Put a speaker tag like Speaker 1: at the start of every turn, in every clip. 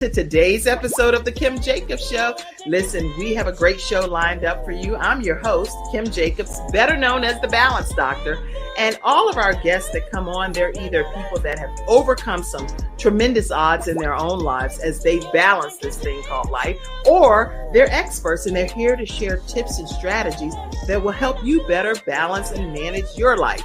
Speaker 1: To today's episode of the Kim Jacobs Show. Listen, we have a great show lined up for you. I'm your host, Kim Jacobs, better known as the Balance Doctor. And all of our guests that come on, they're either people that have overcome some tremendous odds in their own lives as they balance this thing called life, or they're experts and they're here to share tips and strategies that will help you better balance and manage your life.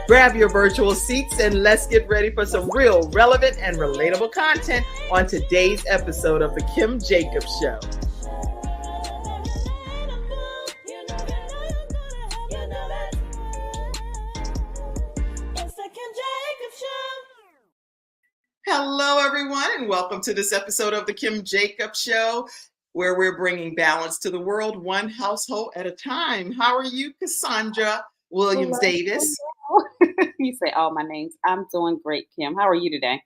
Speaker 1: Grab your virtual seats and let's get ready for some real relevant and relatable content on today's episode of the Kim Jacobs Show. Hello, everyone, and welcome to this episode of the Kim Jacobs Show, where we're bringing balance to the world, one household at a time. How are you, Cassandra Davis?
Speaker 2: You say all my names. I'm doing great, Kim. How are you today?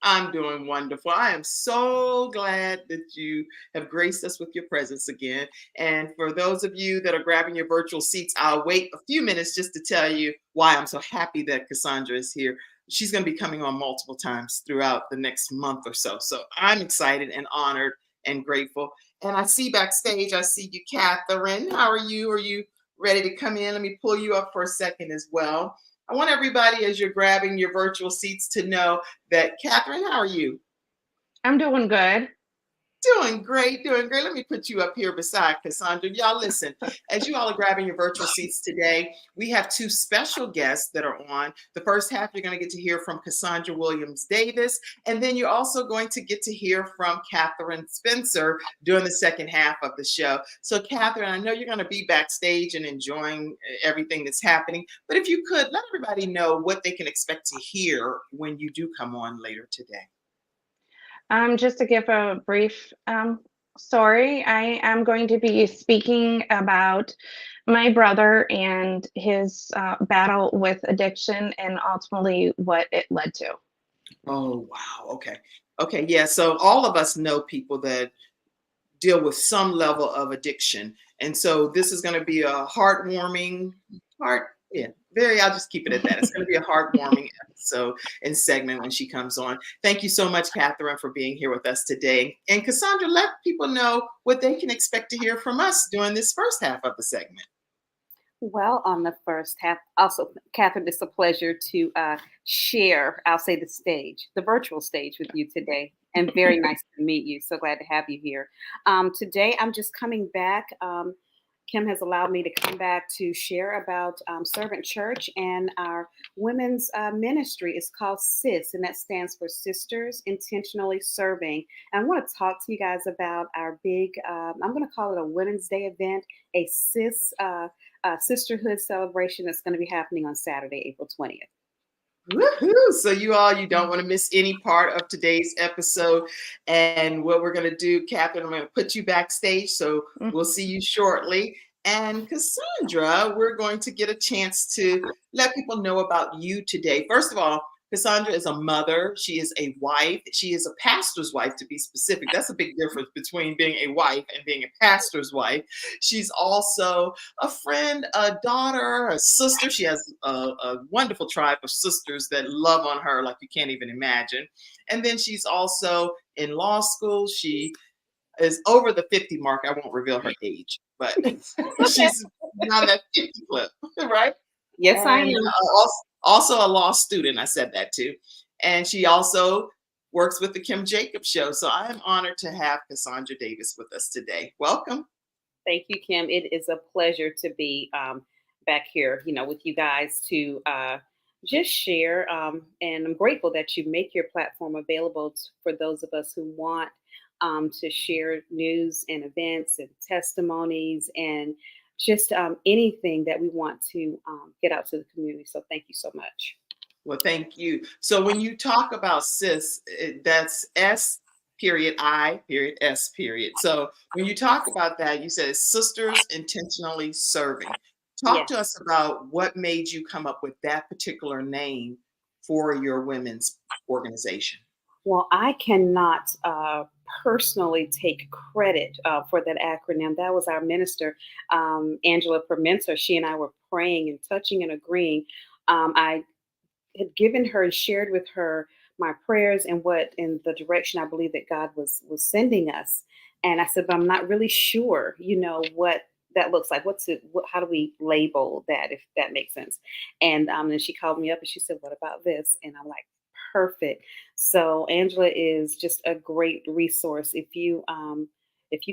Speaker 1: I'm doing wonderful. I am so glad that you have graced us with your presence again. And for those of you that are grabbing your virtual seats, I'll wait a few minutes just to tell you why I'm so happy that Cassandra is here. She's going to be coming on multiple times throughout the next month or so. So I'm excited and honored and grateful. And I see backstage, I see you, Katherine. How are you? Are you ready to come in? Let me pull you up for a second as well. I want everybody, as you're grabbing your virtual seats, to know that, Katherine, how are you?
Speaker 3: I'm doing good.
Speaker 1: Doing great. Let me put you up here beside Cassandra. Y'all listen, as you all are grabbing your virtual seats today, we have two special guests that are on. The first half, you're going to get to hear from Cassandra Davis, and then you're also going to get to hear from Katherine Spencer during the second half of the show. So, Katherine, I know you're going to be backstage and enjoying everything that's happening, but if you could, let everybody know what they can expect to hear when you do come on later today.
Speaker 3: Just to give a brief story, I am going to be speaking about my brother and his battle with addiction and ultimately what it led to.
Speaker 1: Oh, wow. Okay. Yeah. So all of us know people that deal with some level of addiction. And so this is going to be a heartwarming, I'll just keep it at that. It's going to be a heartwarming episode and segment when she comes on. Thank you so much, Katherine, for being here with us today. And Cassandra, let people know what they can expect to hear from us during this first half of the segment.
Speaker 2: Well, on the first half, also, Katherine, it's a pleasure to share, I'll say the virtual stage with you today. And very nice to meet you. So glad to have you here. Today, I'm just coming back. Kim has allowed me to come back to share about Servant Church, and our women's ministry is called CIS, and that stands for Sisters Intentionally Serving. And I want to talk to you guys about our big, I'm going to call it a Women's Day event, a CIS sisterhood celebration that's going to be happening on Saturday, April 20th.
Speaker 1: Woohoo! So you don't want to miss any part of today's episode. And what we're going to do, Katherine, I'm going to put you backstage. So we'll see you shortly. And Cassandra, we're going to get a chance to let people know about you today. First of all, Cassandra is a mother. She is a wife. She is a pastor's wife, to be specific. That's a big difference between being a wife and being a pastor's wife. She's also a friend, a daughter, a sister. She has a wonderful tribe of sisters that love on her like you can't even imagine. And then she's also in law school. She is over the 50 mark. I won't reveal her age, but she's on that 50 clip, right?
Speaker 2: Yes, I am.
Speaker 1: Also a law student. I said that too. And she also works with the Kim Jacobs Show. So I am honored to have Cassandra Davis with us today. Welcome.
Speaker 2: Thank you, Kim. It is a pleasure to be back here, with you guys to just share. And I'm grateful that you make your platform available for those of us who want to share news and events and testimonies and just anything that we want to get out to the community. So thank you so much.
Speaker 1: Well, thank you. So when you talk about CIS, that's S period I period S period. So when you talk about that, you said Sisters Intentionally Serving. Talk to us about what made you come up with that particular name for your women's organization.
Speaker 2: Well, I cannot personally take credit for that acronym. That was our minister, Angela Permenter. She and I were praying and touching and agreeing. I had given her and shared with her my prayers and what in the direction I believe that God was sending us. And I said, but I'm not really sure, what that looks like. How do we label that, if that makes sense? And then she called me up and she said, what about this? And I'm like, perfect. So Angela is just a great resource. If you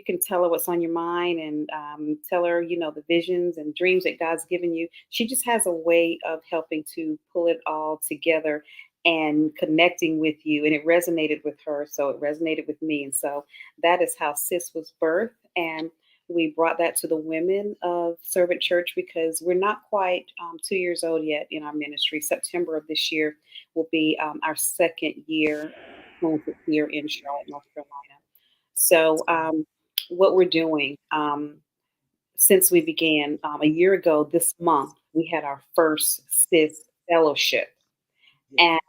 Speaker 2: can tell her what's on your mind and tell her, the visions and dreams that God's given you, she just has a way of helping to pull it all together and connecting with you. And it resonated with her, so it resonated with me. And so that is how CIS was birthed. And we brought that to the women of Servant Church because we're not quite 2 years old yet in our ministry. September of this year will be our second year planted here in Charlotte, North Carolina. So what we're doing since we began a year ago this month, we had our first CIS fellowship. And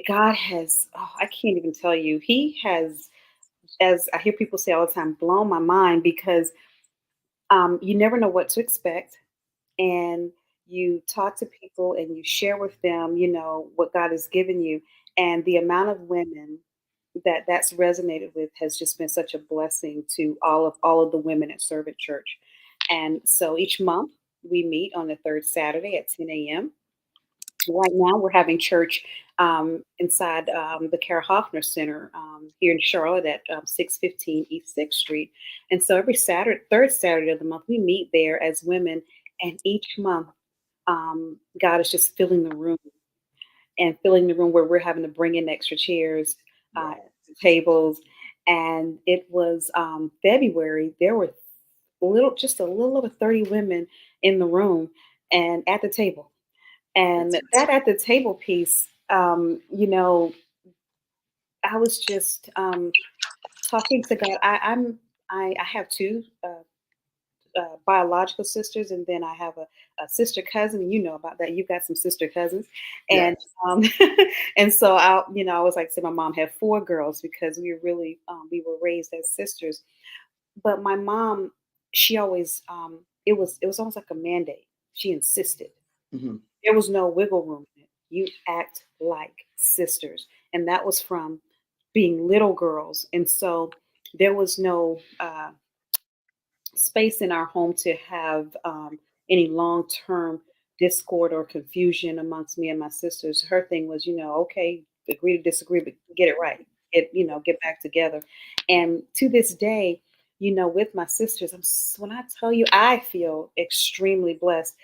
Speaker 2: God has, I can't even tell you, He has, as I hear people say all the time, blown my mind because you never know what to expect. And you talk to people and you share with them, what God has given you. And the amount of women that's resonated with has just been such a blessing to all of the women at Servant Church. And so each month we meet on the third Saturday at 10 a.m. Right now we're having church inside the Kara Hoffner Center here in Charlotte at 615 East 6th Street. And so every third Saturday of the month, we meet there as women. And each month, God is just filling the room where we're having to bring in extra chairs, tables. And it was February. There were just a little over 30 women in the room and at the table. And that at the table piece, I was just talking to God. I have two biological sisters, and then I have a sister cousin. You know about that. You've got some sister cousins, and and so I was like, say my mom had 4 girls because we were raised as sisters. But my mom, she always it was almost like a mandate. She insisted. Mm-hmm. There was no wiggle room in it. You act like sisters. And that was from being little girls. And so there was no space in our home to have any long-term discord or confusion amongst me and my sisters. Her thing was, okay, agree to disagree, but get it right. Get back together. And to this day, with my sisters, when I tell you, I feel extremely blessed.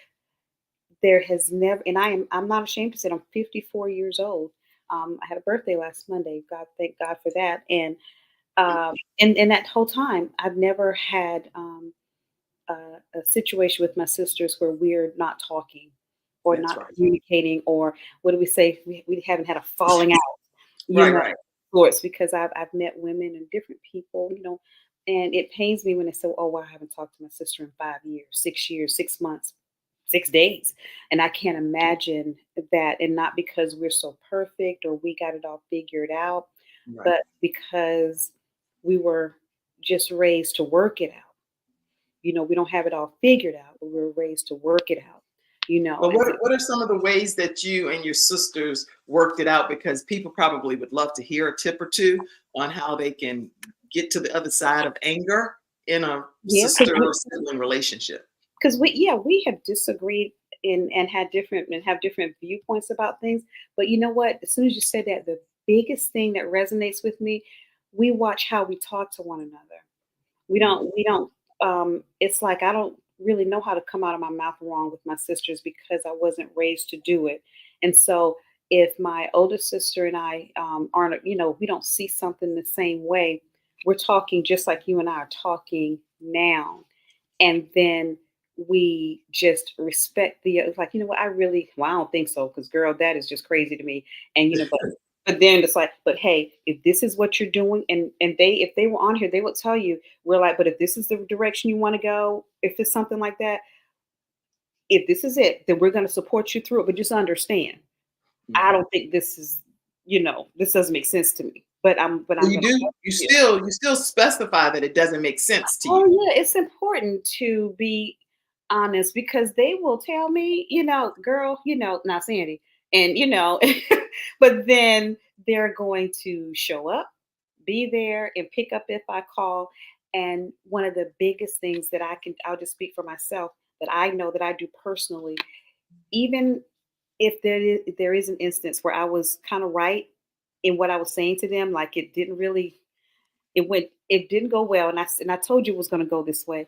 Speaker 2: There has never, and I'm not ashamed to say it, I'm 54 years old. I had a birthday last Monday. Thank God for that. And that whole time, I've never had a situation with my sisters where we're not talking or communicating, or what do we say? We haven't had a falling out. Right. Course, because I've met women and different people, and it pains me when they say, "Oh, well, I haven't talked to my sister in 5 years, 6 years, 6 months." 6 days. And I can't imagine that. And not because we're so perfect or we got it all figured out, but because we were just raised to work it out. We don't have it all figured out, but we were raised to work it out.
Speaker 1: But what are some of the ways that you and your sisters worked it out? Because people probably would love to hear a tip or two on how they can get to the other side of anger in a sister or sibling relationship.
Speaker 2: Because we have disagreed and have different viewpoints about things. But you know what? As soon as you said that, the biggest thing that resonates with me, we watch how we talk to one another. We don't. It's like I don't really know how to come out of my mouth wrong with my sisters because I wasn't raised to do it. And so if my older sister and I aren't, we don't see something the same way, we're talking just like you and I are talking now. And then we just respect like, what, I don't think so. Because girl, that is just crazy to me. And, but then it's like, but hey, if this is what you're doing, and if they were on here, they would tell you, we're like, but if this is the direction you want to go, if it's something like that, if this is it, then we're going to support you through it. But just understand, I don't think this is, this doesn't make sense to me. But
Speaker 1: you still specify that it doesn't make sense to you.
Speaker 2: Oh yeah, it's important to be honest because they will tell me, girl, not Sandy, and But then they're going to show up, be there, and pick up if I call. And one of the biggest things that I'll just speak for myself, that I know that I do personally, even if there is an instance where I was kind of right in what I was saying to them, like it didn't go well, and I told you it was going to go this way.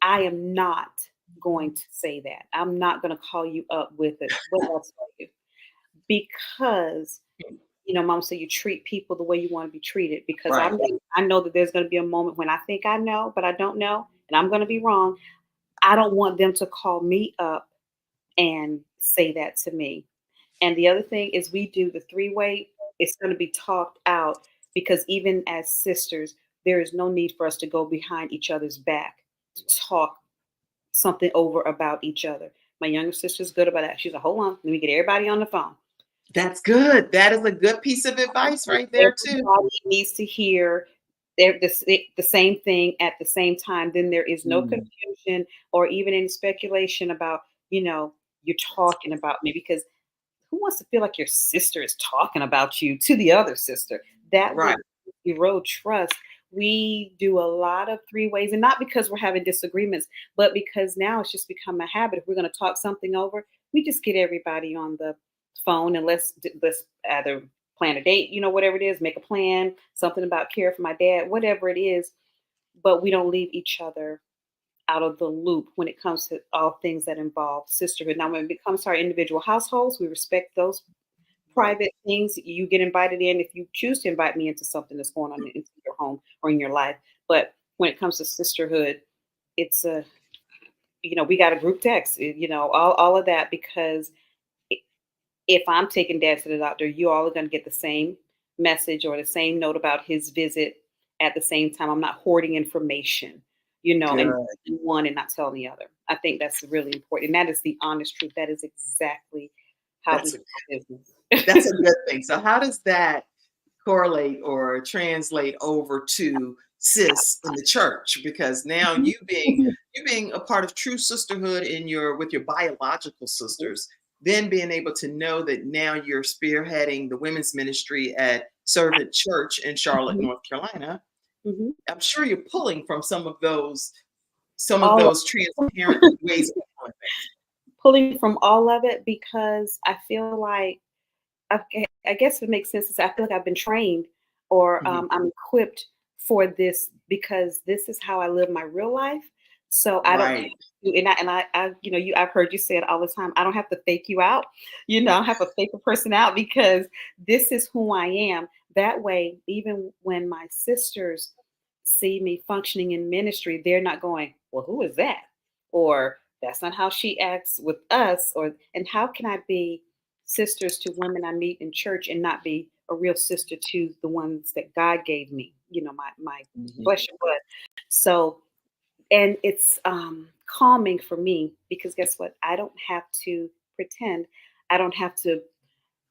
Speaker 2: I am not going to say that. I'm not going to call you up with it. What else tell you? Because Mom said you treat people the way you want to be treated. Because
Speaker 1: Right.
Speaker 2: I know that there's going to be a moment when I think I know, but I don't know, and I'm going to be wrong. I don't want them to call me up and say that to me. And the other thing is, we do the three-way. It's going to be talked out, because even as sisters, there is no need for us to go behind each other's back to talk something over about each other. My younger sister's good about that. She's like, hold on, let me get everybody on the phone.
Speaker 1: That's good. That is a good piece of advice right there too.
Speaker 2: Everybody needs to hear the same thing at the same time. Then there is no confusion or even any speculation about, you're talking about me, because who wants to feel like your sister is talking about you to the other sister? That
Speaker 1: Right.
Speaker 2: would erode trust. We do a lot of three ways, and not because we're having disagreements, but because now it's just become a habit. If we're going to talk something over, we just get everybody on the phone and let's either plan a date, whatever it is, make a plan, something about care for my dad, whatever it is. But we don't leave each other out of the loop when it comes to all things that involve sisterhood. Now, when it comes to our individual households, we respect those private things. You get invited in if you choose to invite me into something that's going on into your home or in your life. But when it comes to sisterhood, it's we got a group text, all of that, because if I'm taking dad to the doctor, you all are going to get the same message or the same note about his visit at the same time. I'm not hoarding information, and telling one and not telling the other. I think that's really important. And that is the honest truth. That is exactly how we do business.
Speaker 1: That's a good thing. So how does that correlate or translate over to sis in the church? Because now you being a part of true sisterhood with your biological sisters, then being able to know that now you're spearheading the women's ministry at Servant Church in Charlotte, North Carolina. I'm sure you're pulling from some of those transparent ways of doing things.
Speaker 2: Pulling from all of it, because I feel like, I guess it makes sense, is I feel like I've been trained, or I'm equipped for this, because this is how I live my real life. So I don't have to, I've heard you say it all the time. I don't have to fake you out. I don't have to fake a person out, because this is who I am. That way, even when my sisters see me functioning in ministry, they're not going, well, who is that? Or that's not how she acts with us. And how can I be sisters to women I meet in church and not be a real sister to the ones that God gave me, my flesh and blood. So, and it's calming for me, because guess what? I don't have to pretend. I don't have to.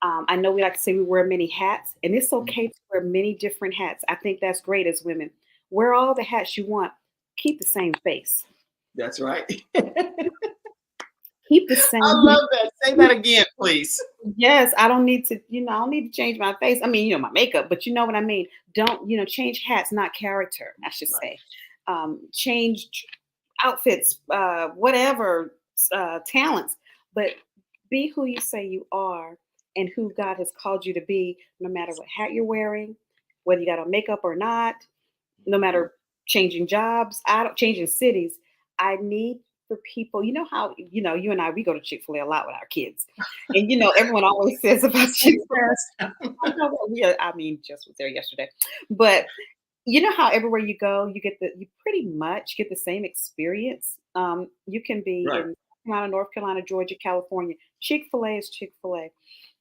Speaker 2: I know we like to say we wear many hats, and it's okay to wear many different hats. I think that's great as women. Wear all the hats you want. Keep the same face.
Speaker 1: That's right.
Speaker 2: Keep the same.
Speaker 1: I love that. Say that again, please.
Speaker 2: Yes, I don't need to, I don't need to change my face. I mean, my makeup, but you know what I mean? Don't, change hats, not character, I should say. Change outfits, whatever, talents, but be who you say you are and who God has called you to be, no matter what hat you're wearing, whether you got on makeup or not, no matter changing jobs, changing cities. I need for people, how, you and I, we go to Chick-fil-A a lot with our kids. And, everyone always says about Chick-fil-A. I mean, just was there yesterday. But you know how everywhere you go, you pretty much get the same experience. You can be in North Carolina, Georgia, California. Chick-fil-A is Chick-fil-A.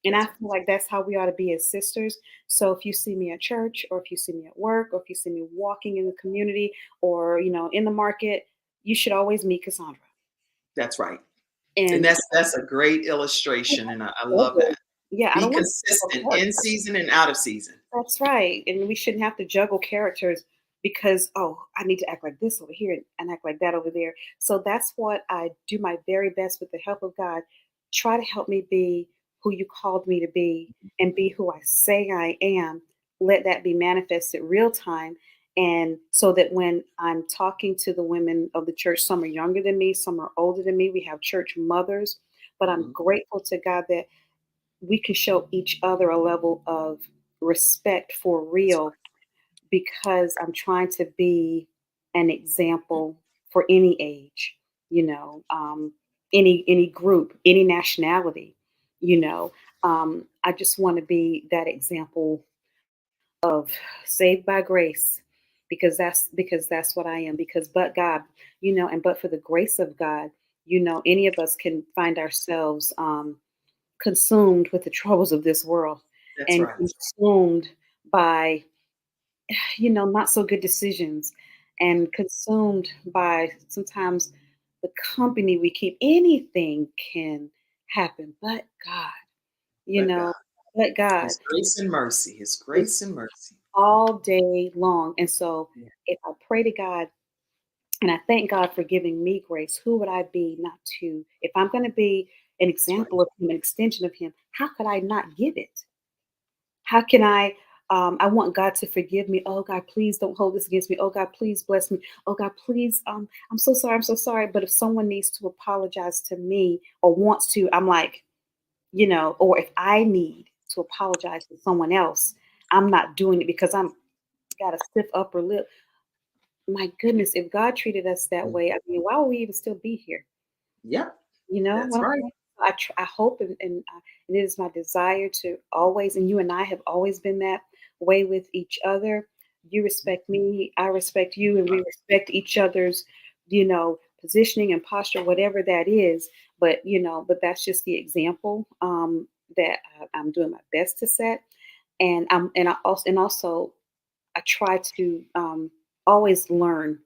Speaker 2: And I feel like that's how we ought to be as sisters. So if you see me at church, or if you see me at work, or if you see me walking in the community, or, in the market, you should always meet Cassandra.
Speaker 1: That's right. And that's a great illustration. And I love that.
Speaker 2: Yeah.
Speaker 1: Be consistent in season and out of season.
Speaker 2: That's right. And we shouldn't have to juggle characters because, I need to act like this over here and act like that over there. So that's what I do my very best with the help of God. Try to help me be who you called me to be and be who I say I am. Let that be manifested real time. And so that when I'm talking to the women of the church, some are younger than me, some are older than me. We have church mothers, but I'm grateful to God that we can show each other a level of respect for real, because I'm trying to be an example for any age, you know, any group, any nationality, you know. I just want to be that example of saved by grace, because that's what I am. Because but God, you know, and but for the grace of God, you know, any of us can find ourselves consumed with the troubles of this world
Speaker 1: That's
Speaker 2: and
Speaker 1: right.
Speaker 2: consumed by, you know, not so good decisions, and consumed by sometimes the company we keep. Anything can happen, but God, you
Speaker 1: But God,
Speaker 2: know, but God
Speaker 1: His grace and mercy, His
Speaker 2: is
Speaker 1: grace and mercy.
Speaker 2: all day long. And so
Speaker 1: Yeah,
Speaker 2: if I pray to God and I thank God for giving me grace, who would I be not to? If I'm going to be an
Speaker 1: that's right.
Speaker 2: example of Him, an extension of Him, how could I not give it? How can I? I want God to forgive me. Oh God, please don't hold this against me. Oh God, please bless me. Oh God, please. I'm so sorry. I'm so sorry. But if someone needs to apologize to me or wants to, I'm like, you know, or if I need to apologize to someone else, I'm not doing it because I'm got a stiff upper lip. My goodness, if God treated us that
Speaker 1: Mm.
Speaker 2: way, I mean, why would we even still be here?
Speaker 1: Yep,
Speaker 2: You know
Speaker 1: that's
Speaker 2: what I'm
Speaker 1: right.
Speaker 2: saying? I hope, and it is my desire to always, and you and I have always been that way with each other. You respect me, I respect you, and we respect each other's, you know, positioning and posture, whatever that is. But you know, but that's just the example that I'm doing my best to set, and also I try to always learn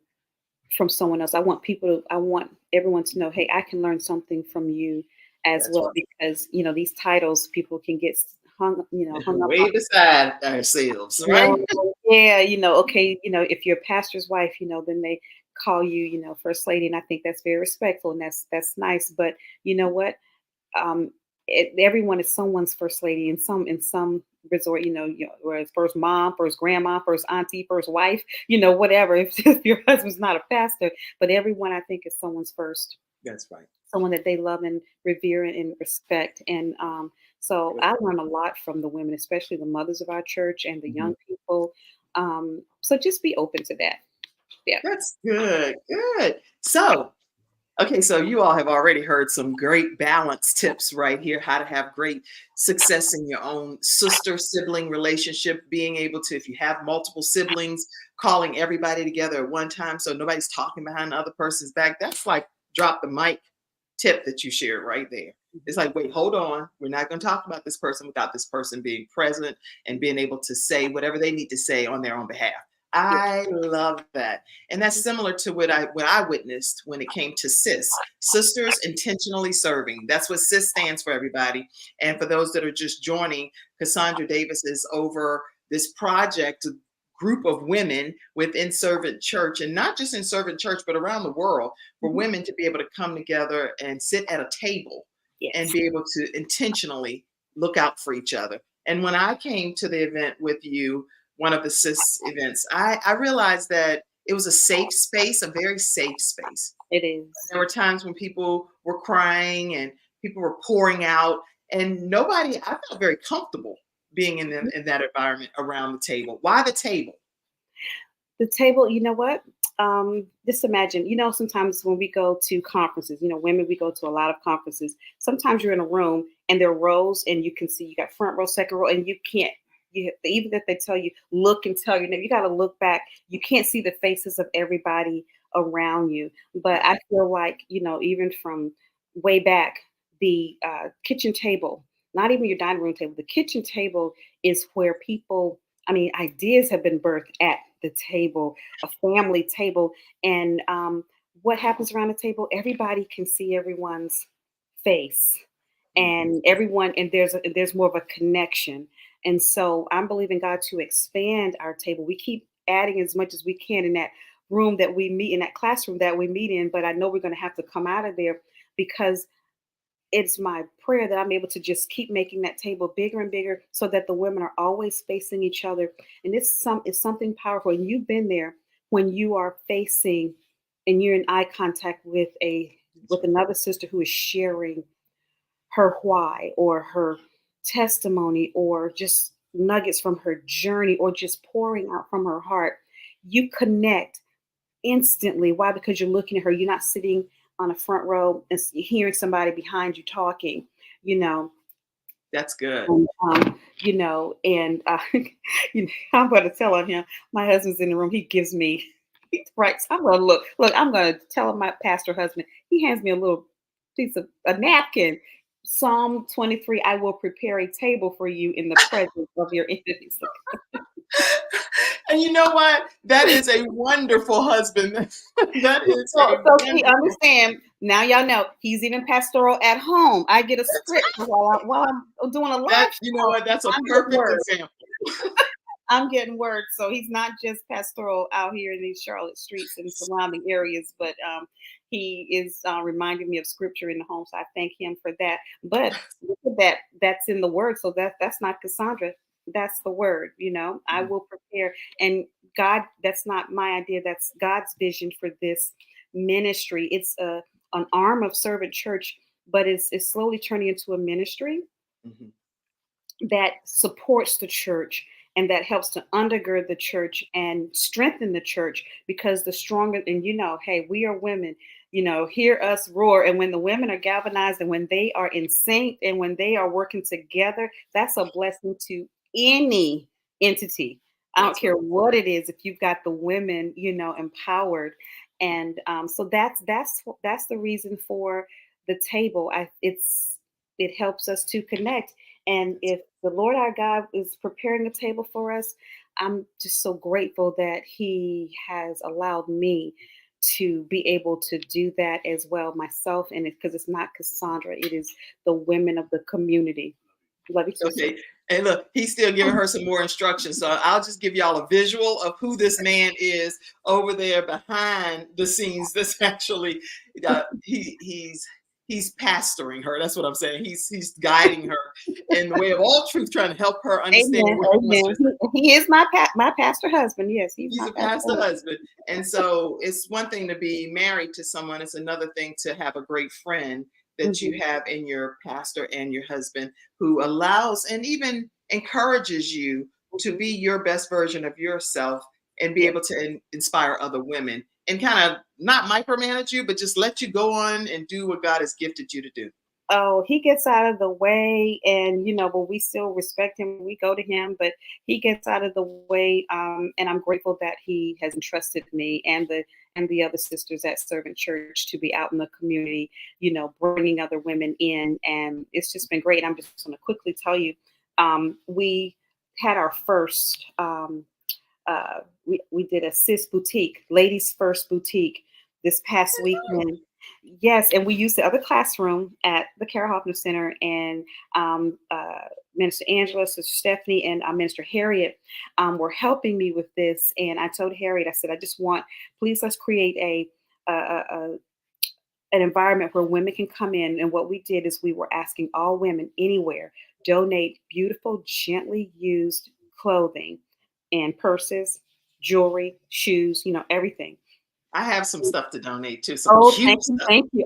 Speaker 2: from someone else. I want everyone to know, hey, I can learn something from you as
Speaker 1: That's
Speaker 2: well,
Speaker 1: right.
Speaker 2: because you know these titles people can get hung up on.
Speaker 1: Way beside ourselves,
Speaker 2: You
Speaker 1: right?
Speaker 2: know, yeah, you know, okay, you know, if you're a pastor's wife, you know, then they call you, you know, first lady, and I think that's very respectful and that's nice. But you know what? um, Everyone is someone's first lady in some resort. Where it's first mom, first grandma, first auntie, first wife. You know, whatever. If your husband's not a pastor, but everyone I think is someone's first,
Speaker 1: That's right.
Speaker 2: someone that they love and revere and respect. And so I learn a lot from the women, especially the mothers of our church and the
Speaker 1: Mhm.
Speaker 2: young people. So just be open to that. Yeah.
Speaker 1: That's good. Good. So, okay, so you all have already heard some great balance tips right here, how to have great success in your own sister sibling relationship, being able to, if you have multiple siblings, calling everybody together at one time so nobody's talking behind the other person's back. That's like drop the mic tip that you shared right there. It's like, wait, hold on. We're not going to talk about this person without this person being present and being able to say whatever they need to say on their own behalf.
Speaker 2: Yeah.
Speaker 1: I love that. And that's similar to what I witnessed when it came to CIS, Sisters Intentionally Serving. That's what CIS stands for, everybody. And for those that are just joining, Cassandra Davis is over this project, group of women within Servant Church, and not just in Servant Church, but around the world, for
Speaker 2: Mhm.
Speaker 1: women to be able to come together and sit at a table and
Speaker 2: Yes.
Speaker 1: be able to intentionally look out for each other. And when I came to the event with you, one of the CIS events, I realized that it was a safe space, a very safe space.
Speaker 2: It is.
Speaker 1: There were times when people were crying and people were pouring out, and nobody, I felt very comfortable being in that environment around the table. Why the table?
Speaker 2: The table, you know what? Just imagine, you know, sometimes when we go to conferences, you know, women, we go to a lot of conferences. Sometimes you're in a room and there are rows and you can see you got front row, second row, and you can't, even if they tell you, look and tell your name, you got to look back. You can't see the faces of everybody around you. But I feel like, you know, even from way back, the kitchen table, not even your dining room table, the kitchen table is where people, I mean, ideas have been birthed at the table, a family table. And what happens around the table? Everybody can see everyone's face,
Speaker 1: Mhm.
Speaker 2: and everyone, and there's more of a connection. And so I'm believing God to expand our table. We keep adding as much as we can in that room that we meet in, that classroom that we meet in. But I know we're going to have to come out of there, because it's my prayer that I'm able to just keep making that table bigger and bigger so that the women are always facing each other. And it's something powerful. And you've been there when you are facing and you're in eye contact with another sister who is sharing her why or her testimony or just nuggets from her journey or just pouring out from her heart. You connect instantly. Why? Because you're looking at her. You're not sitting on a front row and hearing somebody behind you talking, you know.
Speaker 1: That's good.
Speaker 2: You know, and you know, I'm going to tell on him. My husband's in the room. He gives me, he writes, I'm going to look, I'm going to tell him my pastor husband. He hands me a little piece of a napkin. Psalm 23, I will prepare a table for you in the presence of your enemies.
Speaker 1: And you know what? That is a wonderful husband. That is
Speaker 2: so see, understand now. Y'all know he's even pastoral at home. I get a script while I'm doing a live.
Speaker 1: You know what? That's a perfect example.
Speaker 2: I'm getting word. So he's not just pastoral out here in these Charlotte streets and surrounding areas, but he is reminding me of scripture in the home. So I thank him for that. But look at that, that's in the word. So that's not Cassandra. That's the word, you know. I will prepare. And God, that's not my idea. That's God's vision for this ministry. It's an arm of Servant Church, but it's slowly turning into a ministry that supports the church and that helps to undergird the church and strengthen the church, because the stronger, and you know, hey, we are women, you know, hear us roar. And when the women are galvanized and when they are in sync and when they are working together, that's a blessing to any entity. I don't care what it is, if you've got the women, you know, empowered. And so that's the reason for the table. It helps us to connect. And if the Lord our God is preparing a table for us, I'm just so grateful that He has allowed me to be able to do that as well myself. And because it's not Cassandra, it is the women of the community. Love you.
Speaker 1: Okay. And look, he's still giving her some more instructions. So I'll just give y'all a visual of who this man is over there behind the scenes. This actually, he's pastoring her. That's what I'm saying. He's guiding her in the way of all truth, trying to help her understand.
Speaker 2: Amen. He is my pastor husband. Yes, he's
Speaker 1: a pastor husband. And so it's one thing to be married to someone. It's another thing to have a great friend that you have in your pastor and your husband, who allows and even encourages you to be your best version of yourself and be able to inspire other women and kind of not micromanage you, but just let you go on and do what God has gifted you to do.
Speaker 2: Oh, he gets out of the way, and you know, but we still respect him. We go to him, but he gets out of the way. And I'm grateful that he has entrusted me and the other sisters at Servant Church to be out in the community, you know, bringing other women in, and it's just been great. I'm just going to quickly tell you, we had our first. We did a CIS Boutique, Ladies First Boutique, this past weekend. Yes, and we used the other classroom at the Kara Hoffner Center, and Minister Angela, Sister Stephanie, and Minister Harriet were helping me with this. And I told Harriet, I said, I just want, please let's create an environment where women can come in. And what we did is we were asking all women anywhere, donate beautiful, gently used clothing and purses, jewelry, shoes, you know, everything.
Speaker 1: I have some stuff to donate too. Thank
Speaker 2: you.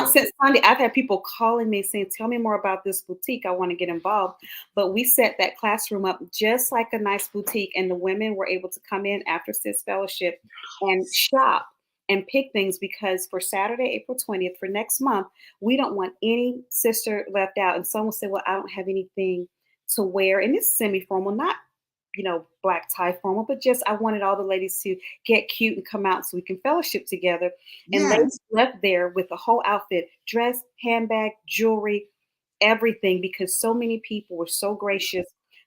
Speaker 2: Since Sunday, I've had people calling me saying, tell me more about this boutique. I want to get involved. But we set that classroom up just like a nice boutique. And the women were able to come in after CIS fellowship and shop and pick things, because for Saturday, April 20th, for next month, we don't want any sister left out. And someone said, well, I don't have anything to wear. And it's semi-formal, not, you know, black tie formal, but just I wanted all the ladies to get cute and come out so we can fellowship together. And ladies left there with the whole outfit, dress, handbag, jewelry, everything, because so many people were so gracious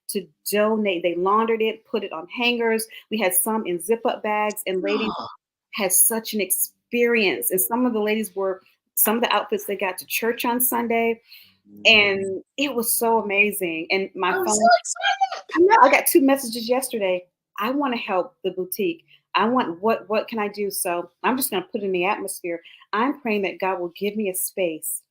Speaker 2: to donate. They laundered it, put it on hangers. We had some in zip-up bags, and ladies had such an experience. And some of the outfits they got to church on Sunday. And it was so amazing. And my phone, so excited. I got 2 messages yesterday. I want to help the boutique. I want, what can I do? So I'm just going to put in the atmosphere. I'm praying that God will give me a space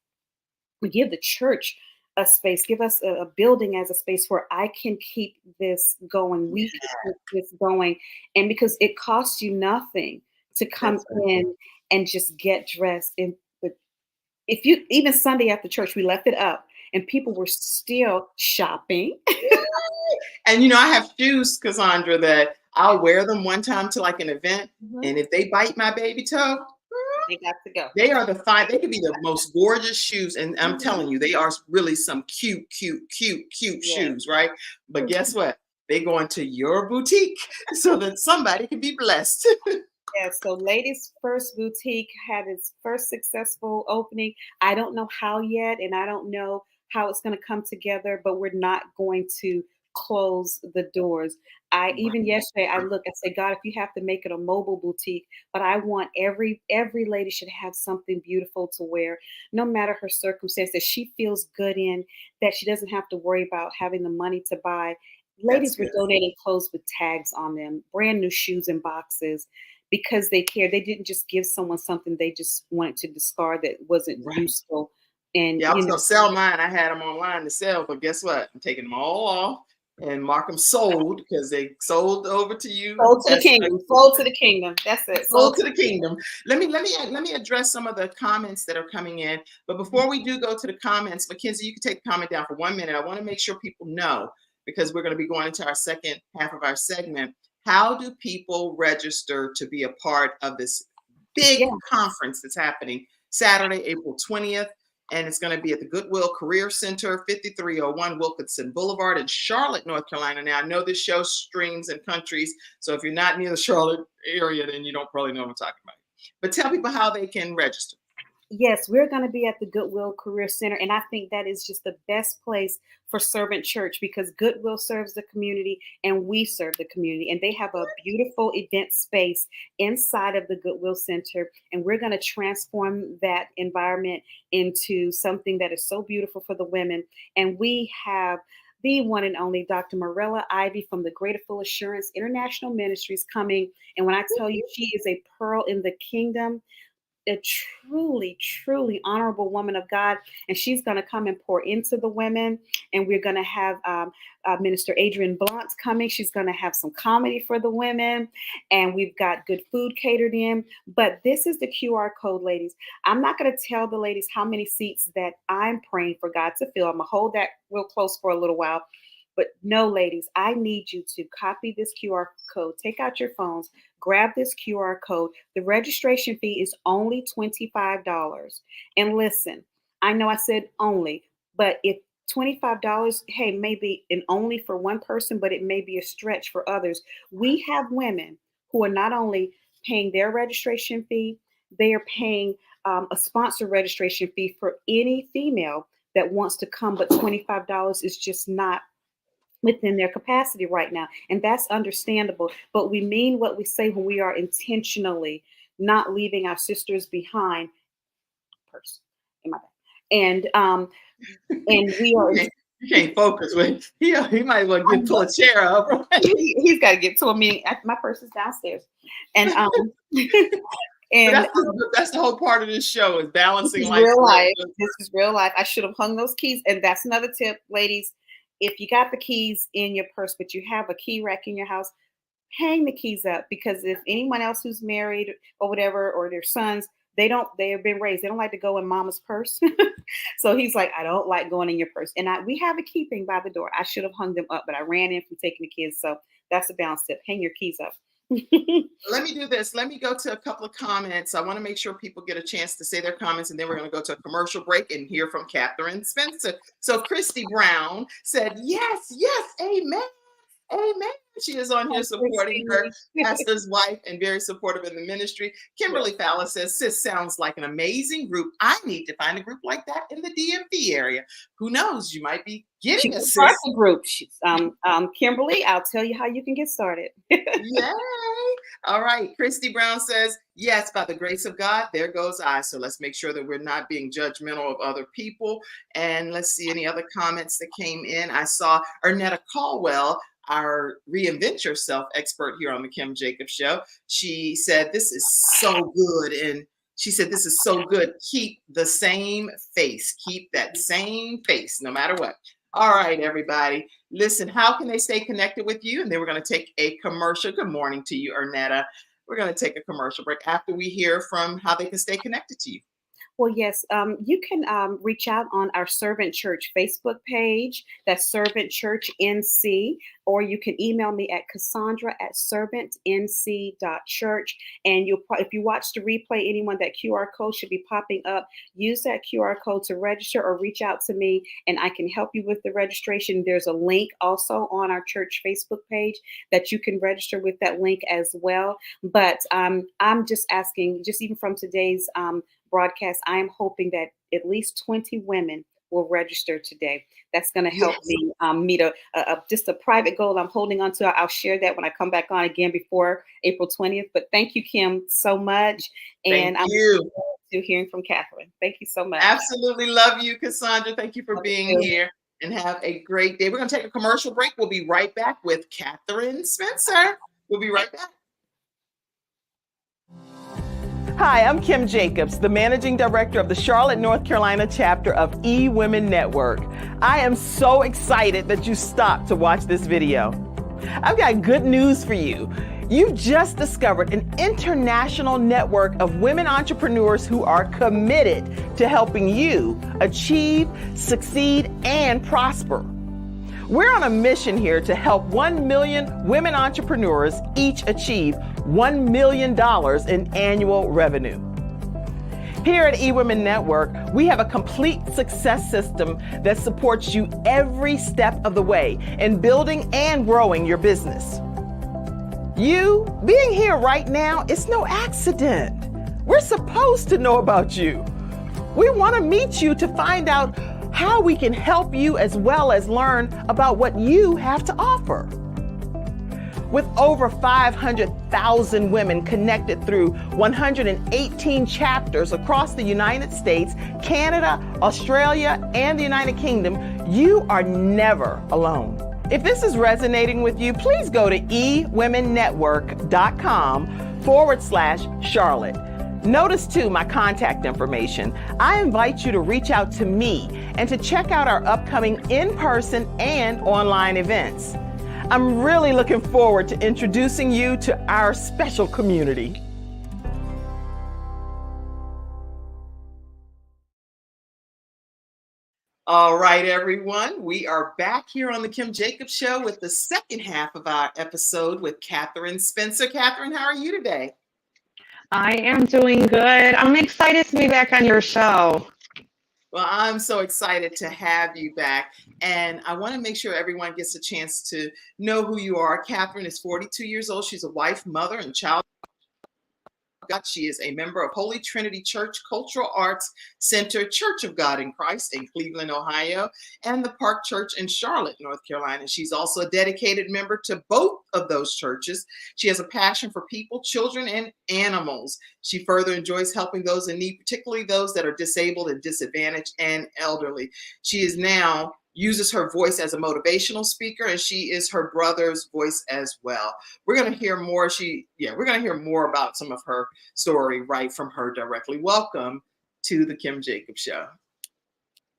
Speaker 2: We give the church a space, give us a building as a space where I can keep this going. We can keep this going. And because it costs you nothing to come in and just get dressed. And but if you, even Sunday after church, we left it up and people were still shopping.
Speaker 1: And you know, I have shoes, Cassandra, that I'll wear them one time to like an event. And if they bite my baby toe,
Speaker 2: They got to go.
Speaker 1: they are they could be the most gorgeous shoes. And I'm telling you, they are really some cute shoes, right? But guess what? They go into your boutique so that somebody can be blessed.
Speaker 2: Yeah, so Ladies First Boutique had its first successful opening. I don't know how yet, and I don't know how it's going to come together, but we're not going to close the doors. Even yesterday I looked, I said, God, if you have to make it a mobile boutique, but I want every lady should have something beautiful to wear, no matter her circumstance, that she feels good in, that she doesn't have to worry about having the money to buy. Ladies were donating clothes with tags on them, brand new shoes in boxes, because they cared. They didn't just give someone something they just wanted to discard that wasn't useful. And
Speaker 1: yeah, I was gonna sell mine. I had them online to sell, but guess what? I'm taking them all off and mark them sold, because they sold over to you.
Speaker 2: Sold to the kingdom. Sold to the kingdom. That's it.
Speaker 1: Sold to the kingdom. Let me address some of the comments that are coming in. But before we do go to the comments, Mackenzie, you can take the comment down for 1 minute. I want to make sure people know, because we're going to be going into our second half of our segment. How do people register to be a part of this big conference that's happening Saturday, April 20th? And it's going to be at the Goodwill Career Center, 5301 Wilkinson Boulevard in Charlotte, North Carolina. Now, I know this show streams in countries, so if you're not near the Charlotte area, then you don't probably know what I'm talking about. But tell people how they can register.
Speaker 2: Yes, we're going to be at the Goodwill Career Center, and I think that is just the best place for Servant Church, because Goodwill serves the community and we serve the community, and they have a beautiful event space inside of the Goodwill Center, and we're going to transform that environment into something that is so beautiful for the women. And we have the one and only Dr. Morella Ivy from the Greater Full Assurance International Ministries coming, and when I tell you she is a pearl in the kingdom, a truly honorable woman of God, and she's going to come and pour into the women. And we're going to have Minister Adrienne Blunt coming. She's going to have some comedy for the women, and we've got good food catered in. But this is the QR code, ladies. I'm not going to tell the ladies how many seats that I'm praying for God to fill. I'm going to hold that real close for a little while. But no, ladies, I need you to copy this QR code. Take out your phones, grab this QR code. The registration fee is only $25. And listen, I know I said only, but if $25, hey, maybe an only for one person, but it may be a stretch for others. We have women who are not only paying their registration fee, they are paying a sponsor registration fee for any female that wants to come, but $25 is just not within their capacity right now. And that's understandable. But we mean what we say when we are intentionally not leaving our sisters behind. Purse in my bag. And we are.
Speaker 1: You can't focus with. He might well pull a chair up.
Speaker 2: He's got to get to a meeting. My purse is downstairs. And and
Speaker 1: that's the whole part of this show, is balancing life.
Speaker 2: Real life. This is real life. I should have hung those keys. And that's another tip, ladies. If you got the keys in your purse, but you have a key rack in your house, hang the keys up, because if anyone else who's married or whatever, or their sons, they have been raised, they don't like to go in mama's purse. So he's like, I don't like going in your purse. And we have a key thing by the door. I should have hung them up, but I ran in from taking the kids. So that's a balance tip. Hang your keys up.
Speaker 1: Let me do this. Let me go to a couple of comments. I want to make sure people get a chance to say their comments, and then we're going to go to a commercial break and hear from Katherine Spencer. So Christy Brown said, yes, amen. Amen. She is on here supporting her pastor's wife and very supportive in the ministry. Kimberly Fowler says, sis sounds like an amazing group. I need to find a group like that in the DMV area. Who knows? You might be getting a sis.
Speaker 2: Group. Kimberly, I'll tell you how you can get started.
Speaker 1: Yay. All right. Christy Brown says, yes, by the grace of God, there goes I. So let's make sure that we're not being judgmental of other people. And let's see any other comments that came in. I saw Ernetta Caldwell, our Reinvent Yourself expert here on the Kim Jacobs Show. She said, this is so good. And She said, this is so good. Keep the same face. Keep that same face, no matter what. All right, everybody. Listen, how can they stay connected with you? And then we're going to take a commercial. Good morning to you, Ernetta. We're going to take a commercial break after we hear from how they can stay connected to you.
Speaker 2: Well, yes, you can reach out on our Servant Church Facebook page. That's Servant Church NC, or you can email me at cassandra@servantnc.church. And if you watch the replay, anyone, that QR code should be popping up. Use that QR code to register or reach out to me, and I can help you with the registration. There's a link also on our church Facebook page that you can register with that link as well. But I'm just asking, just even from today's broadcast, I am hoping that at least 20 women will register today. That's going to help me meet just a private goal I'm holding on to. I'll share that when I come back on again before April 20th. But thank you, Kim, so much. And I'm looking forward to hearing from Katherine. Thank you so much.
Speaker 1: Absolutely love you, Cassandra. Thank you for being here, and have a great day. We're going to take a commercial break. We'll be right back with Katherine Spencer. We'll be right back.
Speaker 4: Hi, I'm Kim Jacobs, the Managing Director of the Charlotte, North Carolina chapter of EWomen Network. I am so excited that you stopped to watch this video. I've got good news for you. You've just discovered an international network of women entrepreneurs who are committed to helping you achieve, succeed, and prosper. We're on a mission here to help 1 million women entrepreneurs each achieve $1 million in annual revenue. Here at EWomen Network, we have a complete success system that supports you every step of the way in building and growing your business. You being here right now is no accident. We're supposed to know about you. We want to meet you to find out how we can help you, as well as learn about what you have to offer. With over 500,000 women connected through 118 chapters across the United States, Canada, Australia, and the United Kingdom, you are never alone. If this is resonating with you, please go to eWomenNetwork.com/Charlotte. Notice too my contact information. I invite you to reach out to me and to check out our upcoming in-person and online events. I'm really looking forward to introducing you to our special community.
Speaker 1: All right, everyone. We are back here on the Kim Jacobs Show with the second half of our episode with Katherine Spencer. Katherine, how are you today?
Speaker 3: I am doing good. I'm excited to be back on your show.
Speaker 1: Well, I'm so excited to have you back. And I want to make sure everyone gets a chance to know who you are. Katherine is 42 years old. She's a wife, mother, and child. She is a member of Holy Trinity Church Cultural Arts Center, Church of God in Christ in Cleveland, Ohio, and the Park Church in Charlotte, North Carolina. She's also a dedicated member to both of those churches. She has a passion for people, children, and animals. She further enjoys helping those in need, particularly those that are disabled and disadvantaged and elderly. She is now uses her voice as a motivational speaker, and she is her brother's voice as well. We're going to hear more. We're going to hear more about some of her story right from her directly. Welcome to the Kim Jacobs Show.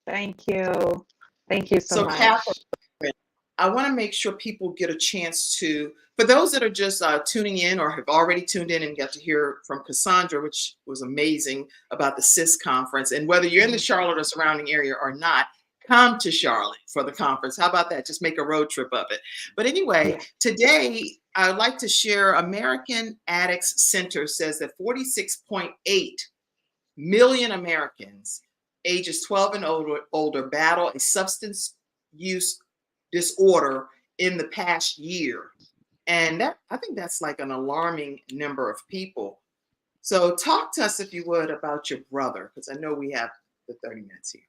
Speaker 3: Thank you. Thank you so much.
Speaker 1: Katherine, I want to make sure people get a chance to, for those that are just tuning in or have already tuned in and got to hear from Cassandra, which was amazing about the CIS conference, and whether you're in the Charlotte or surrounding area or not, come to Charlotte for the conference. How about that? Just make a road trip of it. But anyway, today I would like to share American Addicts Center says that 46.8 million Americans ages 12 and older battle a substance use disorder in the past year. And that, I think that's like an alarming number of people. So talk to us, if you would, about your brother, because I know we have the 30 minutes here.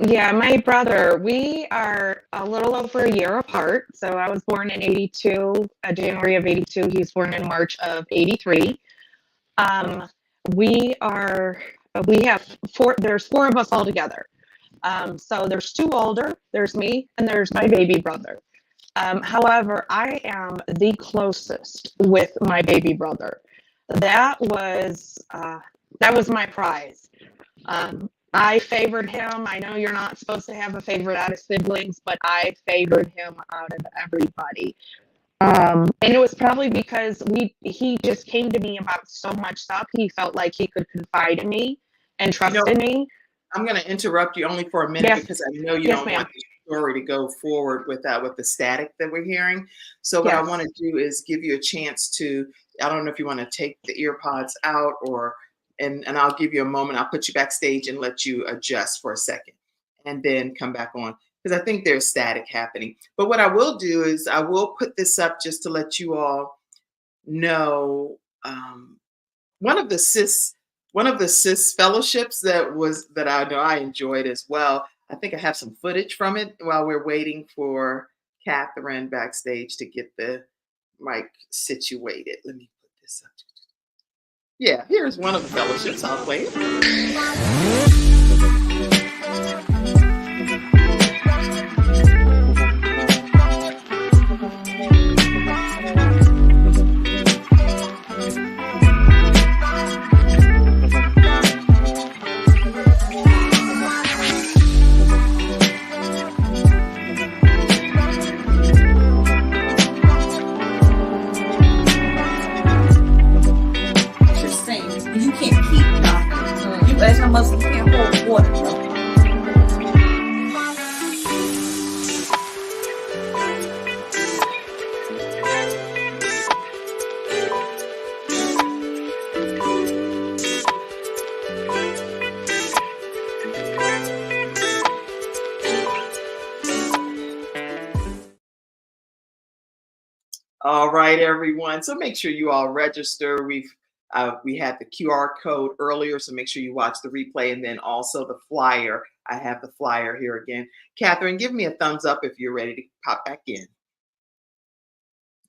Speaker 3: Yeah, my brother, we are a little over a year apart. So I was born in 82, January of 82. He was born in March of 83. We have there's four of us all together. So there's two older, there's me, and there's my baby brother. However, I am the closest with my baby brother. that was my prize. I favored him. I know you're not supposed to have a favorite out of siblings, but I favored him out of everybody. And it was probably because he just came to me about so much stuff. He felt like he could confide in me and trust in me.
Speaker 1: I'm going to interrupt you only for a minute because I know you don't
Speaker 3: ma'am.
Speaker 1: want the story to go forward with the static that we're hearing. So what I want to do is give you a chance to, I don't know if you want to take the ear pods out and I'll give you a moment. I'll put you backstage and let you adjust for a second and then come back on, because I think there's static happening. But what I will do is I will put this up just to let you all know one of the CIS fellowships that I know I enjoyed as well. I think I have some footage from it while we're waiting for Katherine backstage to get the mic situated. Let me put this up. Yeah, here's one of the fellowships. I'll play it. All right, everyone. So make sure you all register. We had the QR code earlier, so make sure you watch the replay, and then also the flyer. I have the flyer here again. Katherine, give me a thumbs up if you're ready to pop back in.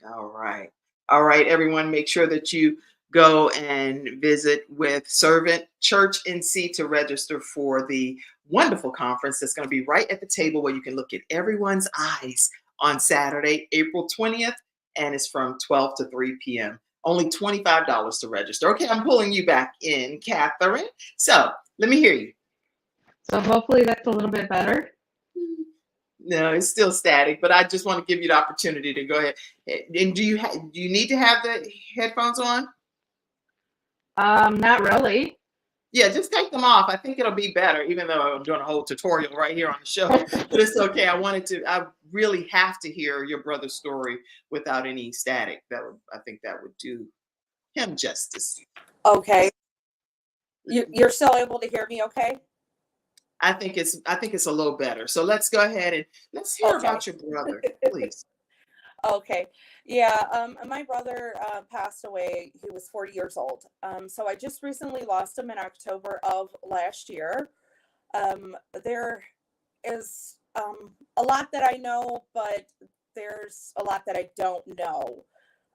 Speaker 1: All right. All right, everyone, make sure that you go and visit with Servant Church NC to register for the wonderful conference that's going to be right at the table where you can look at everyone's eyes on Saturday, April 20th. And it's from 12 to 3 p.m. Only $25 to register. Okay, I'm pulling you back in, Katherine. So let me hear you.
Speaker 3: So hopefully that's a little bit better.
Speaker 1: No, it's still static, but I just want to give you the opportunity to go ahead. And do you need to have the headphones on?
Speaker 3: Not really.
Speaker 1: Yeah, just take them off. I think it'll be better, even though I'm doing a whole tutorial right here on the show. But it's okay. I really have to hear your brother's story without any static. I think that would do him justice.
Speaker 5: Okay. You're still able to hear me okay?
Speaker 1: I think it's a little better. So let's go ahead and let's hear about your brother, please.
Speaker 5: Okay. Yeah, my brother passed away. He was 40 years old. So I just recently lost him in October of last year. There is a lot that I know, but there's a lot that I don't know.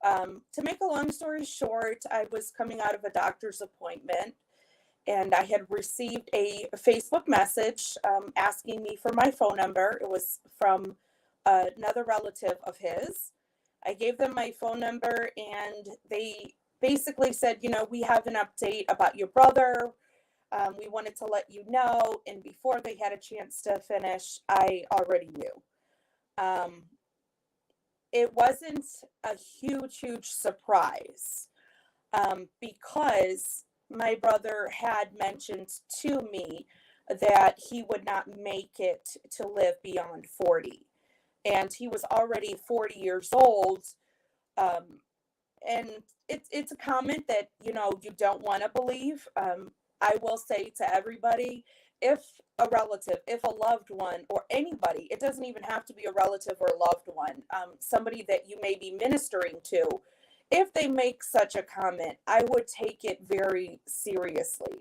Speaker 5: To make a long story short, I was coming out of a doctor's appointment, and I had received a Facebook message asking me for my phone number. It was from another relative of his. I gave them my phone number, and they basically said, we have an update about your brother. We wanted to let you know. And before they had a chance to finish, I already knew. It wasn't a huge surprise because my brother had mentioned to me that he would not make it to live beyond 40. And he was already 40 years old. And it's a comment that, you don't want to believe. I will say to everybody, if a relative, if a loved one, or anybody, it doesn't even have to be a relative or a loved one, somebody that you may be ministering to, if they make such a comment, I would take it very seriously.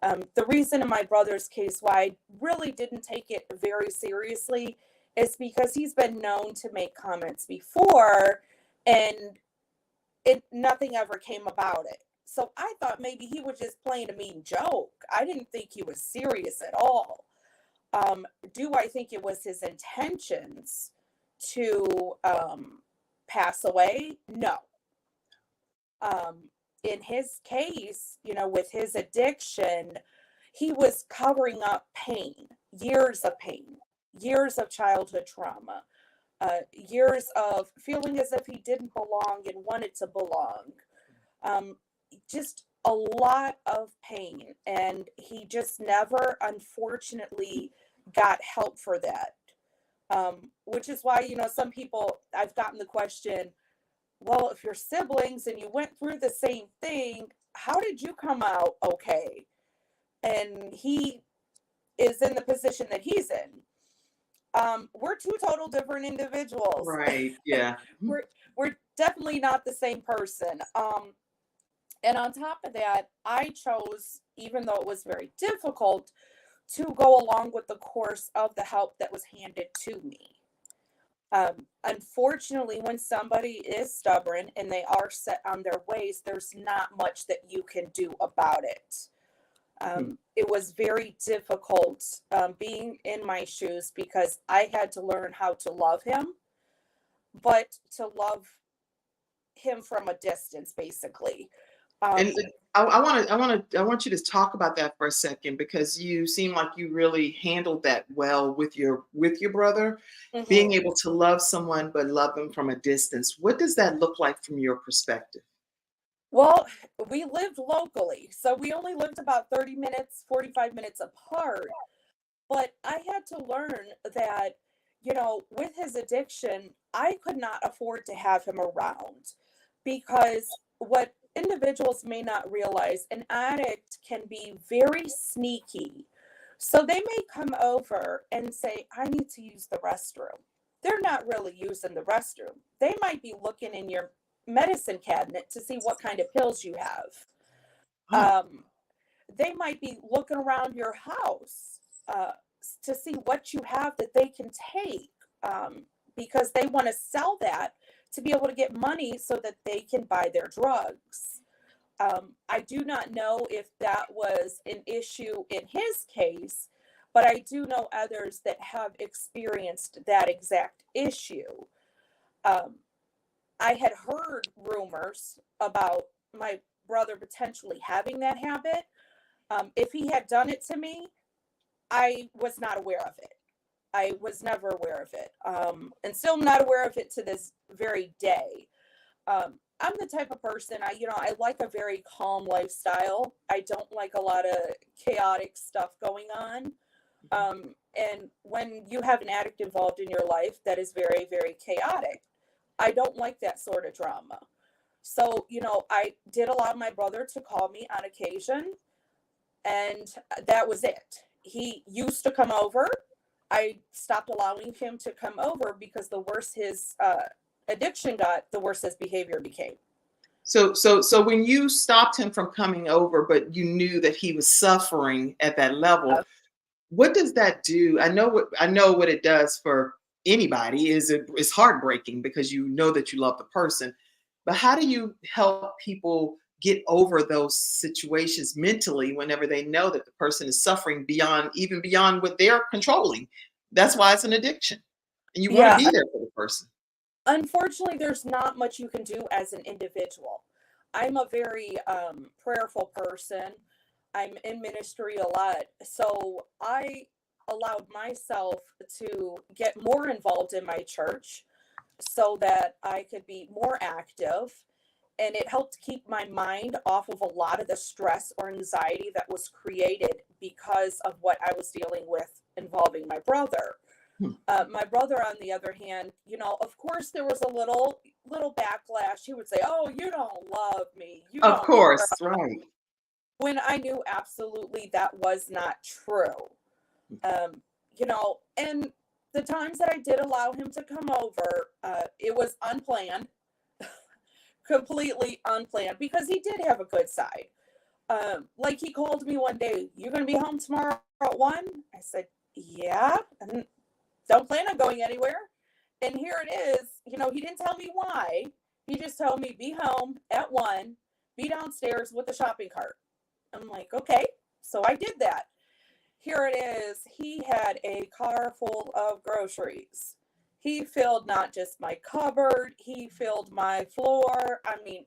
Speaker 5: The reason in my brother's case why I really didn't take it very seriously is because he's been known to make comments before and nothing ever came about it. So I thought maybe he was just playing a mean joke. I didn't think he was serious at all. Do I think it was his intentions to pass away? No. in his case, with his addiction, he was covering up pain, years of pain, years of childhood trauma, years of feeling as if he didn't belong and wanted to belong. Just a lot of pain. And he just never, unfortunately, got help for that. Which is why, some people, I've gotten the question, well, if you're siblings and you went through the same thing, how did you come out okay? And he is in the position that he's in. We're two total different individuals.
Speaker 1: Right. Yeah.
Speaker 5: we're definitely not the same person. And on top of that, I chose, even though it was very difficult, to go along with the course of the help that was handed to me. Unfortunately, when somebody is stubborn and they are set on their ways, there's not much that you can do about it. It was very difficult being in my shoes, because I had to learn how to love him, but to love him from a distance, basically.
Speaker 1: And I want you to talk about that for a second, because you seem like you really handled that well with your brother,
Speaker 5: Mm-hmm.
Speaker 1: being able to love someone but love them from a distance. What does that look like from your perspective?
Speaker 5: Well, we lived locally, so we only lived about 30 minutes, 45 minutes apart. But I had to learn that, with his addiction, I could not afford to have him around, because what individuals may not realize, an addict can be very sneaky. So they may come over and say, I need to use the restroom. They're not really using the restroom. They might be looking in your medicine cabinet to see what kind of pills you have. They might be looking around your house to see what you have that they can take, because they want to sell that to be able to get money so that they can buy their drugs. I do not know if that was an issue in his case, but I do know others that have experienced that exact issue. I had heard rumors about my brother potentially having that habit. If he had done it to me, I was not aware of it. I was never aware of it, and still not aware of it to this very day. I'm the type of person, I like a very calm lifestyle. I don't like a lot of chaotic stuff going on. And when you have an addict involved in your life that is very, very chaotic, I don't like that sort of drama. So, I did allow my brother to call me on occasion, and that was it. He used to come over. I stopped allowing him to come over, because the worse his addiction got, the worse his behavior became.
Speaker 1: So when you stopped him from coming over, but you knew that he was suffering at that level, what does that do? I know what it does for anybody. It's heartbreaking, because you know that you love the person. But how do you help people get over those situations mentally whenever they know that the person is suffering beyond what they're controlling? That's why it's an addiction, and you want to be there for the person.
Speaker 5: Unfortunately, there's not much you can do as an individual. I'm a very prayerful person. I'm in ministry a lot. So I allowed myself to get more involved in my church so that I could be more active. And it helped keep my mind off of a lot of the stress or anxiety that was created because of what I was dealing with involving my brother. My brother, on the other hand, of course, there was a little backlash. He would say, "Oh, you don't love me."
Speaker 1: Of course, right.
Speaker 5: When I knew absolutely that was not true. And the times that I did allow him to come over, it was unplanned, completely unplanned, because he did have a good side. Like, he called me one day, "You going to be home tomorrow at 1?" I said, "Yeah. And don't plan on going anywhere." And here it is. He didn't tell me why. He just told me, "Be home at 1, be downstairs with the shopping cart." I'm like, okay. So I did that. Here it is. He had a car full of groceries. He filled not just my cupboard, he filled my floor. I mean,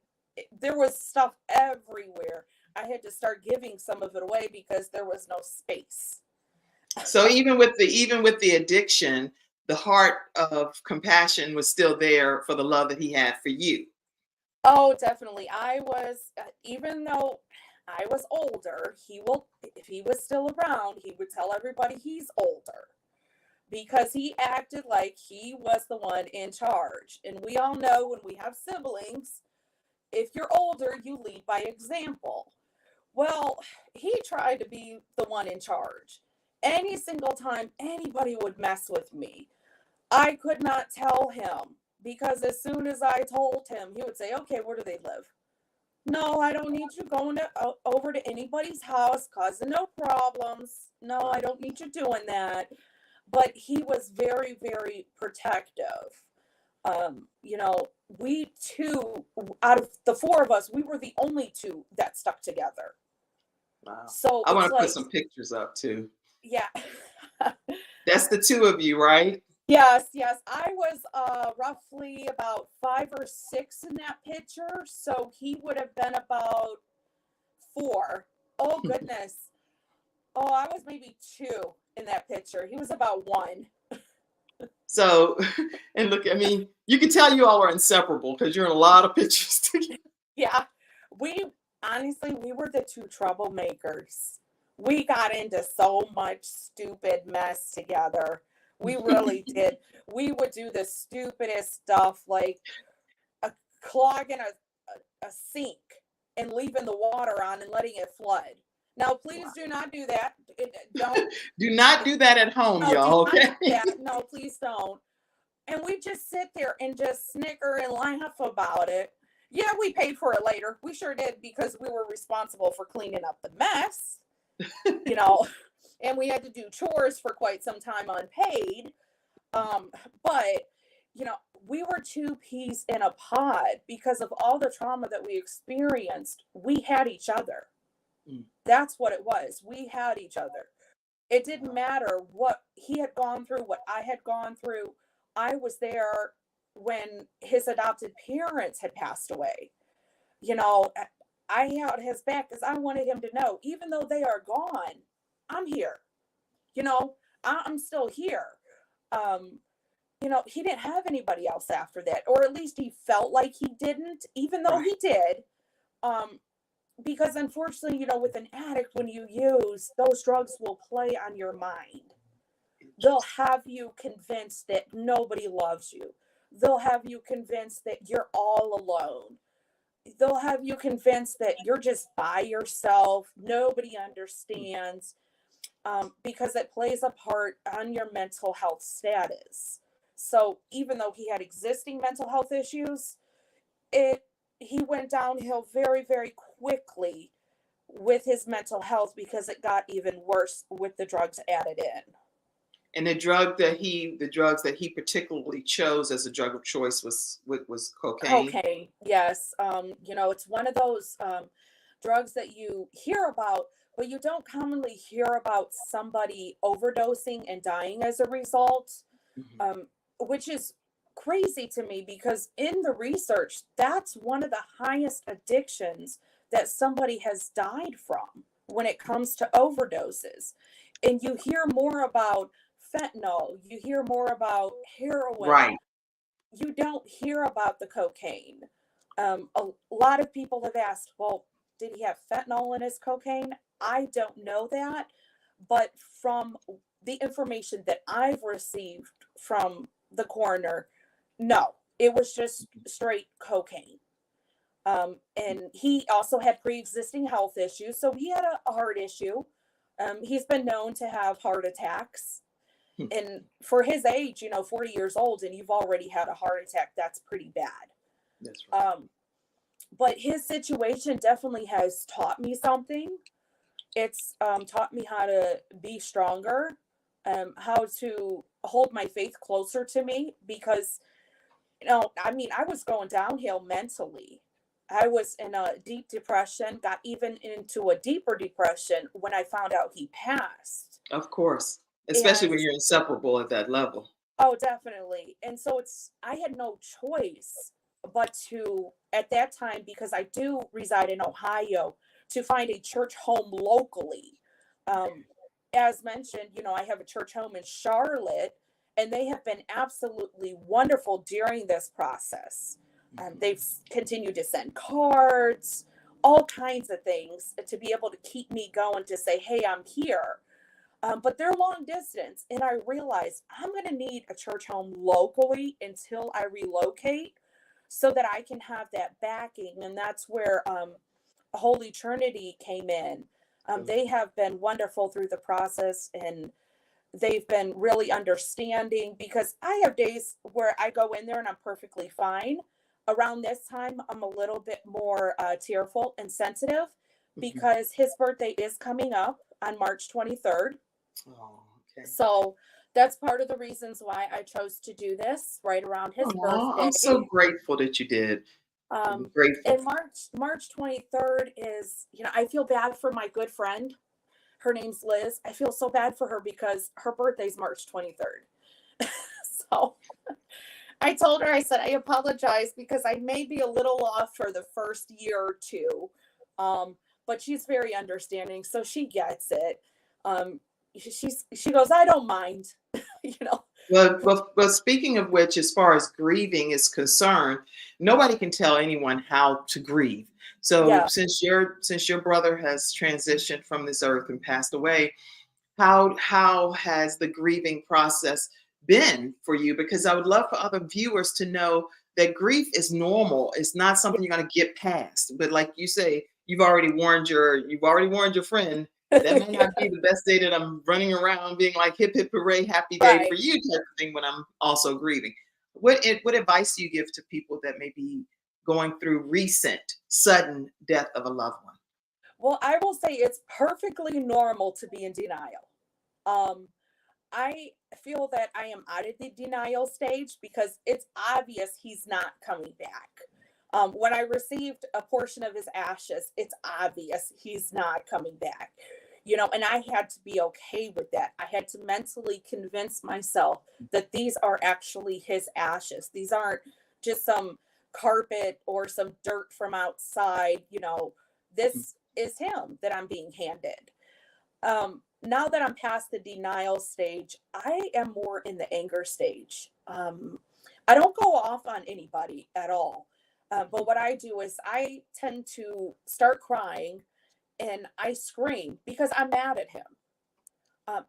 Speaker 5: there was stuff everywhere. I had to start giving some of it away because there was no space.
Speaker 1: So even with the addiction, the heart of compassion was still there for the love that he had for you.
Speaker 5: Oh, definitely. I was, even though I was older, if he was still around, he would tell everybody he's older because he acted like he was the one in charge. And we all know when we have siblings, if you're older, you lead by example. Well, he tried to be the one in charge. Any single time anybody would mess with me, I could not tell him because as soon as I told him, he would say, okay, where do they live? No, I don't need you going over to anybody's house, causing no problems. No, I don't need you doing that. But he was very, very protective. We two, out of the four of us, we were the only two that stuck together.
Speaker 1: Wow.
Speaker 5: So
Speaker 1: I want to put some pictures up too.
Speaker 5: Yeah.
Speaker 1: That's the two of you, right?
Speaker 5: Yes. I was roughly about 5 or 6 in that picture. So he would have been about 4. Oh, goodness. Oh, I was maybe 2 in that picture. He was about 1.
Speaker 1: So, and look, I mean, you can tell you all are inseparable because you're in a lot of pictures together.
Speaker 5: Yeah. Honestly, we were the 2 troublemakers. We got into so much stupid mess together. We really did. We would do the stupidest stuff like clogging a sink and leaving the water on and letting it flood. Now, please do not do that. Don't
Speaker 1: do not do that at home, y'all. Okay.
Speaker 5: No, please don't. And we just sit there and just snicker and laugh about it. Yeah, we paid for it later. We sure did because we were responsible for cleaning up the mess. And we had to do chores for quite some time unpaid. But, we were 2 peas in a pod because of all the trauma that we experienced. We had each other. That's what it was. We had each other. It didn't matter what he had gone through, what I had gone through. I was there when his adopted parents had passed away. I held his back because I wanted him to know, even though they are gone, I'm here. I'm still here. He didn't have anybody else after that, or at least he felt like he didn't, even though he did. Because unfortunately, with an addict, when you use, those drugs will play on your mind. They'll have you convinced that nobody loves you. They'll have you convinced that you're all alone. They'll have you convinced that you're just by yourself. Nobody understands, because it plays a part on your mental health status. So even though he had existing mental health issues, he went downhill very, very quickly with his mental health because it got even worse with the drugs added in.
Speaker 1: And the drugs that he particularly chose as a drug of choice was cocaine.
Speaker 5: Cocaine, yes. It's one of those drugs that you hear about, but you don't commonly hear about somebody overdosing and dying as a result, which is crazy to me because in the research, that's one of the highest addictions that somebody has died from when it comes to overdoses. And you hear more about fentanyl, you hear more about heroin.
Speaker 1: Right.
Speaker 5: You don't hear about the cocaine. A lot of people have asked, well, did he have fentanyl in his cocaine? I don't know that. But from the information that I've received from the coroner, no, it was just straight cocaine. And he also had pre-existing health issues. So he had a heart issue. He's been known to have heart attacks. And for his age, 40 years old, and you've already had a heart attack, that's pretty bad.
Speaker 1: That's right.
Speaker 5: But his situation definitely has taught me something. It's taught me how to be stronger, how to hold my faith closer to me because, I was going downhill mentally. I was in a deep depression, got even into a deeper depression when I found out he passed.
Speaker 1: Of course. Especially when you're inseparable at that level.
Speaker 5: Oh, definitely. And so I had no choice but to, at that time, because I do reside in Ohio, to find a church home locally. As mentioned, I have a church home in Charlotte, and they have been absolutely wonderful during this process. They've continued to send cards, all kinds of things to be able to keep me going, to say, hey, I'm here. But they're long distance. And I realized I'm going to need a church home locally until I relocate, so that I can have that backing. And that's where Holy Trinity came in. They have been wonderful through the process, and they've been really understanding, because I have days where I go in there and I'm perfectly fine. Around this time, I'm a little bit more tearful and sensitive, because his birthday is coming up on March 23rd.
Speaker 1: Oh, okay.
Speaker 5: So that's part of the reasons why I chose to do this right around his birthday.
Speaker 1: I'm so grateful that you did. I'm grateful.
Speaker 5: And March 23rd is, I feel bad for my good friend. Her name's Liz. I feel so bad for her because her birthday's March 23rd. So I told her, I said, I apologize because I may be a little off for the first year or two. But she's very understanding, so she gets it. She goes, I don't mind,
Speaker 1: Well, speaking of which, as far as grieving is concerned, nobody can tell anyone how to grieve. So
Speaker 5: Yeah.
Speaker 1: since your brother has transitioned from this earth and passed away, how has the grieving process been for you? Because I would love for other viewers to know that grief is normal. It's not something you're going to get past. But like you say, you've already warned your friend. That may not be the best day that I'm running around being like hip hip hooray, happy day
Speaker 5: Right.
Speaker 1: for you type of thing when I'm also grieving. What advice do you give to people that may be going through recent sudden death of a loved one?
Speaker 5: Well, I will say it's perfectly normal to be in denial. I feel that I am out of the denial stage because it's obvious he's not coming back. When I received a portion of his ashes, it's obvious he's not coming back. And I had to be okay with that. I had to mentally convince myself that these are actually his ashes. These aren't just some carpet or some dirt from outside. This is him that I'm being handed. Now that I'm past the denial stage, I am more in the anger stage. I don't go off on anybody at all. But what I do is I tend to start crying and I scream because I'm mad at him.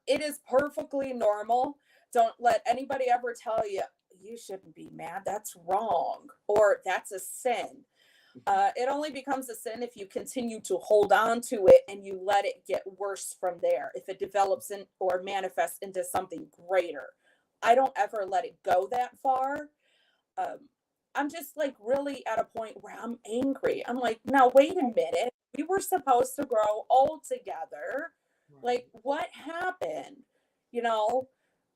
Speaker 5: It is perfectly normal. Don't let anybody ever tell you, you shouldn't be mad. That's wrong. Or that's a sin. It only becomes a sin if you continue to hold on to it and you let it get worse from there. If it develops or manifests into something greater. I don't ever let it go that far. I'm just like really at a point where I'm angry. I'm like, now wait a minute. We were supposed to grow old together. Like, what happened?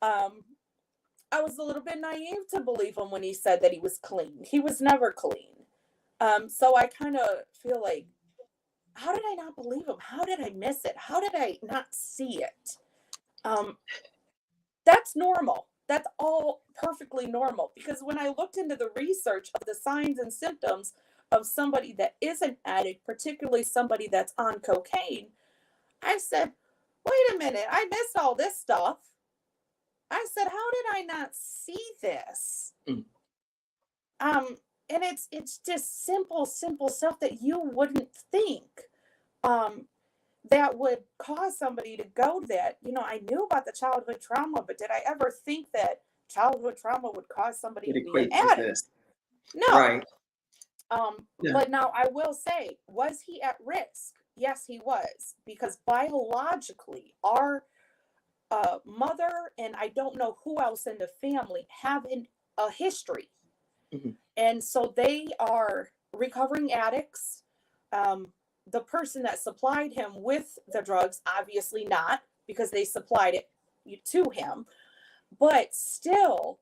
Speaker 5: I was a little bit naive to believe him when he said that he was clean. He was never clean. So I kind of feel like, how did I not believe him? How did I miss it? How did I not see it? That's normal. That's all perfectly normal, because when I looked into the research of the signs and symptoms of somebody that is an addict, particularly somebody that's on cocaine, I said, wait a minute, I missed all this stuff. I said, how did I not see this? And it's just simple stuff that you wouldn't think that would cause somebody to go that. I knew about the childhood trauma, but did I ever think that childhood trauma would cause somebody to be an addict? No.
Speaker 1: Right.
Speaker 5: Yeah. But now I will say, was he at risk? Yes, he was, because biologically, our mother and I don't know who else in the family have a history. And so they are recovering addicts. The person that supplied him with the drugs, obviously not, because they supplied it to him. But still,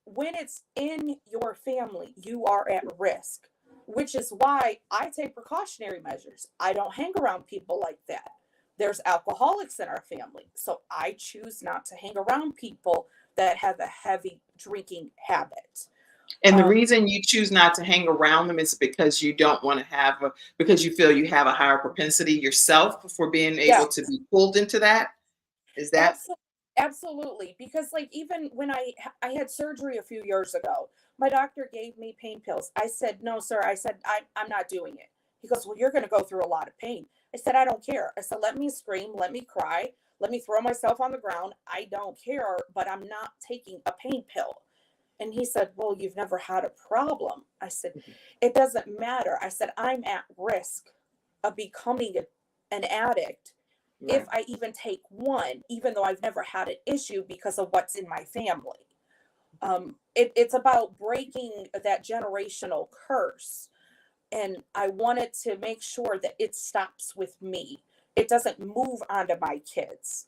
Speaker 5: when it's in your family, you are at risk, which is why I take precautionary measures. I don't hang around people like that. There's alcoholics in our family, so I choose not to hang around people that have a heavy drinking habit.
Speaker 1: And the
Speaker 5: Um,
Speaker 1: reason you choose not to hang around them is because you don't want to have because you feel you have a higher propensity yourself for being able to
Speaker 5: yes.
Speaker 1: be pulled into that. Is that
Speaker 5: Absolutely, because like even when I had surgery a few years ago, my doctor gave me pain pills. I said, "No, sir." I said, I'm not doing it." He goes, "Well, you're going to go through a lot of pain." I said, "I don't care." I said, "Let me scream, let me cry, let me throw myself on the ground. I don't care, but I'm not taking a pain pill." And he said, "Well, you've never had a problem." I said, "It doesn't matter." I said, "I'm at risk of becoming an addict if
Speaker 1: right?
Speaker 5: I even take one, even though I've never had an issue because of what's in my family." It's about breaking that generational curse. And I wanted to make sure that it stops with me. It doesn't move on to my kids.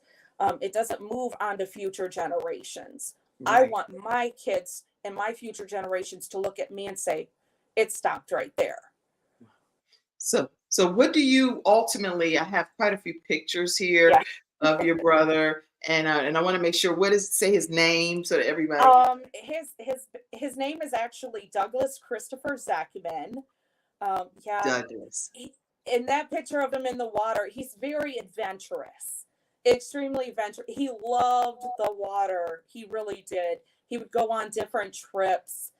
Speaker 5: It doesn't move on to future generations. I
Speaker 1: Right.
Speaker 5: want my kids and my future generations to look at me and say, it stopped right there.
Speaker 1: So what do you ultimately? I have quite a few pictures here
Speaker 5: Yeah.
Speaker 1: of your brother, and I want to make sure. What does it say his name so that everybody
Speaker 5: His name is actually Douglas Christopher Zachman. Yeah,
Speaker 1: does?
Speaker 5: in that picture of him in the water, he's very adventurous, extremely adventurous. He loved the water. He really did. He would go on different trips.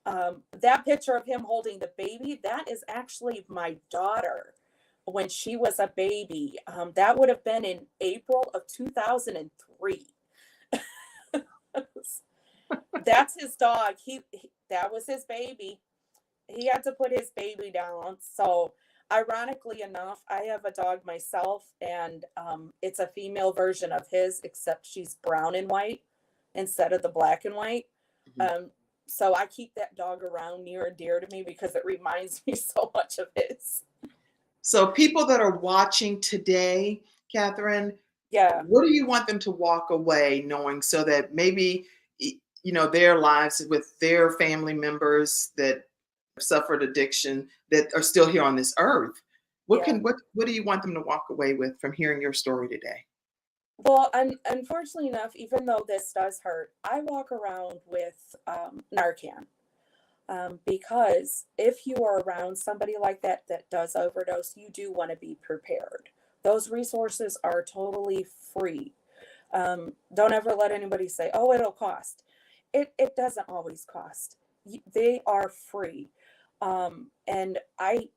Speaker 5: That picture of him holding the baby, that is actually my daughter when she was a baby. That would have been in April of 2003. That's his dog. That was his baby. He had to put his baby down. So, ironically enough, I have a dog myself, and it's a female version of his, except she's brown and white instead of the black and white.
Speaker 1: Mhm.
Speaker 5: So I keep that dog around near and dear to me because it reminds me so much of his.
Speaker 1: So people that are watching today, Katherine,
Speaker 5: Yeah.
Speaker 1: what do you want them to walk away knowing so that maybe their lives with their family members that suffered addiction that are still here on this earth?
Speaker 5: Yeah.
Speaker 1: What do you want them to walk away with from hearing your story today?
Speaker 5: Well, unfortunately enough, even though this does hurt, I walk around with Narcan. Because if you are around somebody like that that does overdose, you do want to be prepared. Those resources are totally free. Don't ever let anybody say, "Oh, it'll cost." It doesn't always cost. They are free. And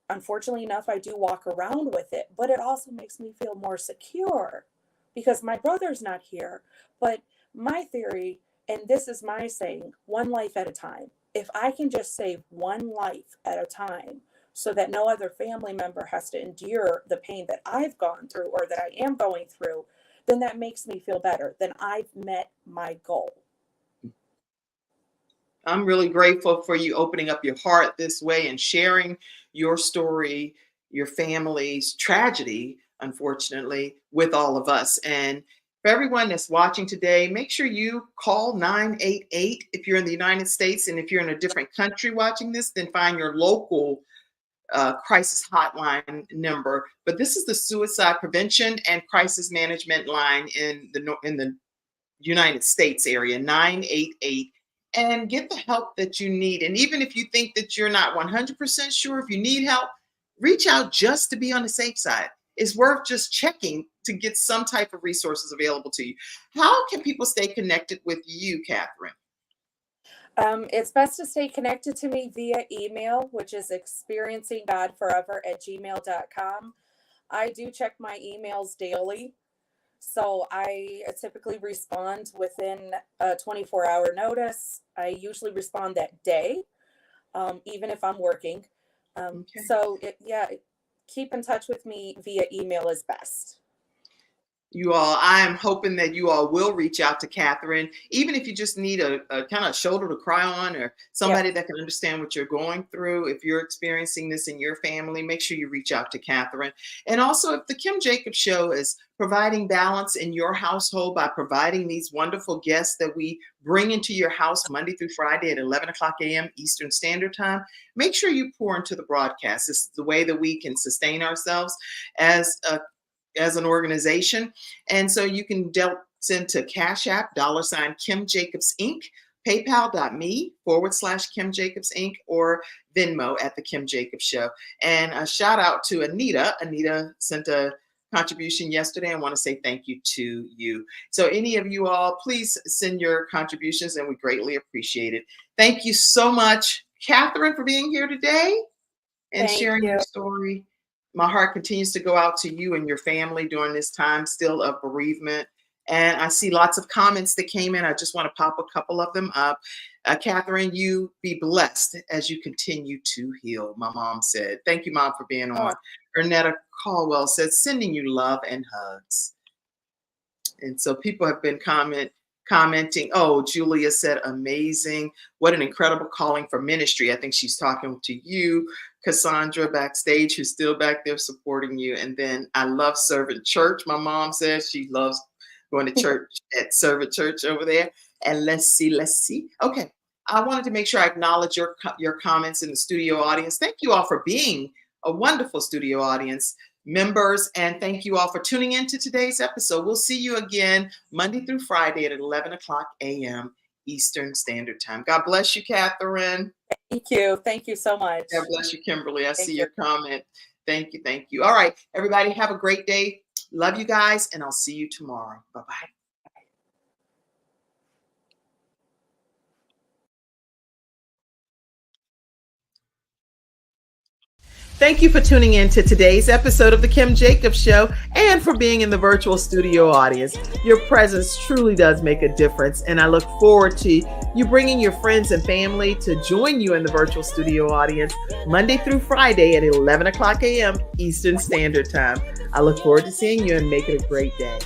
Speaker 5: unfortunately enough, I do walk around with it, but it also makes me feel more secure because my brother's not here. But my theory, and this is my saying, one life at a time. If I can just save one life at a time so that no other family member has to endure the pain that I've gone through or that I am going through, then that makes me feel better. Then I've met my goal.
Speaker 1: I'm really grateful for you opening up your heart this way and sharing your story, your family's tragedy, unfortunately, with all of us. And for everyone that's watching today, make sure you call 988 if you're in the United States. And if you're in a different country watching this, then find your local crisis hotline number. But this is the suicide prevention and crisis management line in the United States area, 988, and get the help that you need. And even if you think that you're not 100% sure, if you need help, reach out just to be on the safe side. It's worth just checking to get some type of resources available to you. How can people stay connected with you, Katherine?
Speaker 5: It's best to stay connected to me via email, which is experiencinggodforever@gmail.com. I do check my emails daily. So I typically respond within a 24-hour notice. I usually respond that day, even if I'm working.
Speaker 1: Okay.
Speaker 5: So keep in touch with me via email is best.
Speaker 1: You all, I am hoping that you all will reach out to Katherine, even if you just need a kind of shoulder to cry on or somebody that can understand what you're going through. If you're experiencing this in your family, make sure you reach out to Katherine. And also, if the Kim Jacobs Show is providing balance in your household by providing these wonderful guests that we bring into your house Monday through Friday at 11 o'clock a.m. Eastern Standard Time, make sure you pour into the broadcast. This is the way that we can sustain ourselves as an organization. And so you can send to Cash App, $ Kim Jacobs Inc., paypal.me/Kim Jacobs Inc. or Venmo at The Kim Jacobs Show. And a shout out to Anita. Anita sent a contribution yesterday. I want to say thank you to you. So any of you all, please send your contributions and we greatly appreciate it. Thank you so much, Katherine, for being here today and sharing your story. My heart continues to go out to you and your family during this time still of bereavement. And I see lots of comments that came in. I just want to pop a couple of them up. Katherine, you be blessed as you continue to heal, my mom said. Thank you, Mom, for being on. Ernetta Caldwell says, sending you love and hugs. And so people have been commenting. Oh, Julia said, amazing. What an incredible calling for ministry. I think she's talking to you, Cassandra, backstage, who's still back there supporting you. And then I love serving church. My mom says she loves going to church at Servant Church over there. And let's see. Okay. I wanted to make sure I acknowledge your comments in the studio audience. Thank you all for being a wonderful studio audience members. And thank you all for tuning into today's episode. We'll see you again Monday through Friday at 11 o'clock a.m. Eastern Standard Time. God bless you, Katherine.
Speaker 5: Thank you. Thank you so much.
Speaker 1: God bless you, Kimberly. I see your comment. Thank you. All right, everybody, have a great day. Love you guys, and I'll see you tomorrow. Bye-bye. Thank you for tuning in to today's episode of The Kim Jacobs Show and for being in the virtual studio audience. Your presence truly does make a difference, and I look forward to you bringing your friends and family to join you in the virtual studio audience Monday through Friday at 11 o'clock a.m. Eastern Standard Time. I look forward to seeing you and make it a great day.